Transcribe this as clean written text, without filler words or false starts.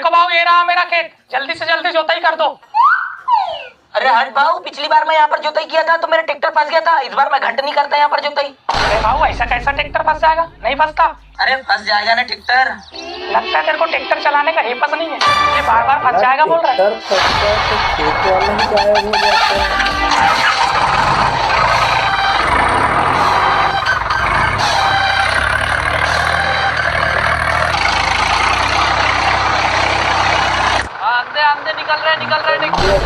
देखो भाऊ, ये रहा मेरा खेत, जल्दी से जल्दी जोताई कर दो। अरे हट भाऊ, पिछली बार मैं यहाँ पर जोताई किया था तो मेरा ट्रैक्टर फंस गया था। इस बार मैं घंट नहीं करता यहाँ पर जोताई। अरे भाऊ, ऐसा कैसा ट्रैक्टर फंस जाएगा? नहीं फंसता। अरे फंस जाएगा ना ट्रैक्टर। लगता है तेरे को ट्रैक्टर चलाने का हिम्मत नहीं है, ये बार बार फंस जाएगा बोल रहा है। आंधे आंधे निकल रहे निकल रहे निकल रहे।